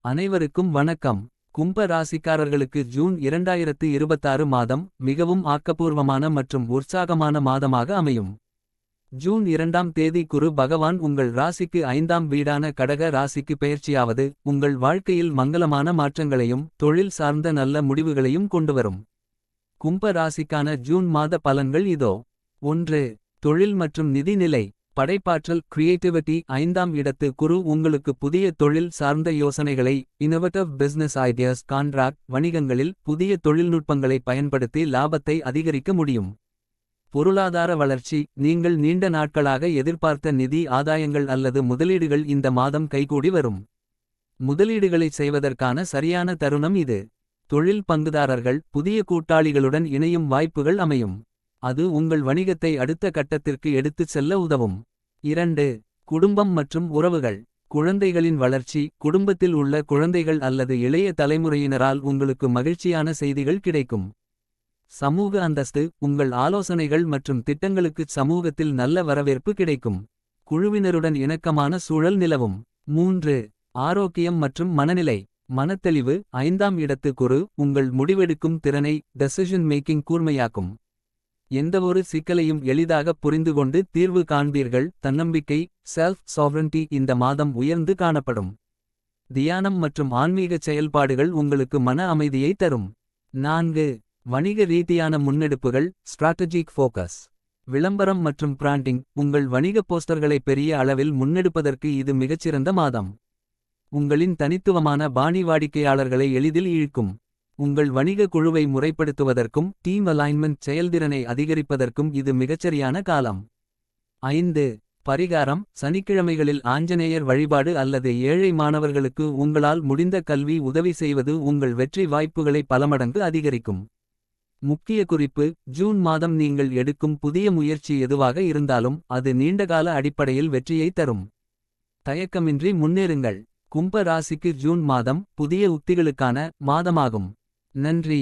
அனைவருக்கும் வணக்கம். கும்ப ராசிக்காரர்களுக்கு ஜூன் 2026 மாதம் மிகவும் ஆக்கப்பூர்வமான மற்றும் உற்சாகமான மாதமாக அமையும். ஜூன் 2ஆம் தேதி குரு பகவான் உங்கள் ராசிக்கு 5ஆம் வீடான கடக ராசிக்கு பெயர்ச்சியாவது உங்கள் வாழ்க்கையில் மங்களமான மாற்றங்களையும் தொழில் சார்ந்த நல்ல முடிவுகளையும் கொண்டுவரும். கும்ப ராசிக்கான ஜூன் மாத பலன்கள் இதோ. 1. தொழில் மற்றும் நிதி நிலை. படைப்பாற்றல் கிரியேட்டிவிட்டி. 5ஆம் இடத்து குரு உங்களுக்கு புதிய தொழில் சார்ந்த யோசனைகளை இன்னோவேட்டிவ் பிசினஸ் ஐடியாஸ் கான்ட்ராக்ட் வணிகங்களில் புதிய தொழில்நுட்பங்களை பயன்படுத்தி லாபத்தை அதிகரிக்க முடியும். பொருளாதார வளர்ச்சி. நீங்கள் நீண்ட நாட்களாக எதிர்பார்த்த நிதி ஆதாயங்கள் அல்லது முதலீடுகள் இந்த மாதம் கைகூடி வரும். முதலீடுகளை செய்வதற்கான சரியான தருணம் இது. தொழில் பங்குதாரர்கள் புதிய கூட்டாளிகளுடன் இணையும் வாய்ப்புகள் அமையும். அது உங்கள் வணிகத்தை அடுத்த கட்டத்திற்கு எடுத்துச் செல்ல உதவும். 2. குடும்பம் மற்றும் உறவுகள். குழந்தைகளின் வளர்ச்சி. குடும்பத்தில் உள்ள குழந்தைகள் அல்லது இளைய தலைமுறையினரால் உங்களுக்கு மகிழ்ச்சியான செய்திகள் கிடைக்கும். சமூக அந்தஸ்து. உங்கள் ஆலோசனைகள் மற்றும் திட்டங்களுக்குச் சமூகத்தில் நல்ல வரவேற்பு கிடைக்கும். குழுவினருடன் இணக்கமான சூழல் நிலவும். 3. ஆரோக்கியம் மற்றும் மனநிலை. மனத்தெளிவு. 5ஆம் இடத்து குரு உங்கள் முடிவெடுக்கும் திறனை டெசிஷன் மேக்கிங் கூர்மையாக்கும். எந்தவொரு சிக்கலையும் எளிதாக புரிந்துகொண்டு தீர்வு காண்பீர்கள். தன்னம்பிக்கை செல்ஃப் சாவரன்டி இந்த மாதம் உயர்ந்து காணப்படும். தியானம் மற்றும் ஆன்மீகச் செயல்பாடுகள் உங்களுக்கு மன அமைதியை தரும். 4. வணிக ரீதியான முன்னெடுப்புகள் ஸ்ட்ராட்டஜிக் ஃபோக்கஸ். விளம்பரம் மற்றும் பிராண்டிங். உங்கள் வணிக போஸ்டர்களை பெரிய அளவில் முன்னெடுப்பதற்கு இது மிகச்சிறந்த மாதம். உங்களின் தனித்துவமான பாணி வாடிக்கையாளர்களை எளிதில் இழுக்கும். உங்கள் வணிக குழுவை முறைப்படுத்துவதற்கும் டீம் அலைன்மென்ட் செயல்திறனை அதிகரிப்பதற்கும் இது மிகச்சரியான காலம். 5. பரிகாரம். சனிக்கிழமைகளில் ஆஞ்சநேயர் வழிபாடு அல்லது ஏழை மாணவர்களுக்கு உங்களால் முடிந்த கல்வி உதவி செய்வது உங்கள் வெற்றி வாய்ப்புகளை பலமடங்கு அதிகரிக்கும். முக்கிய குறிப்பு. ஜூன் மாதம் நீங்கள் எடுக்கும் புதிய முயற்சி எதுவாக இருந்தாலும் அது நீண்டகால அடிப்படையில் வெற்றியை தரும். தயக்கமின்றி முன்னேறுங்கள். கும்ப ராசிக்கு ஜூன் மாதம் புதிய உத்திகளுக்கான மாதமாகும். நன்றி.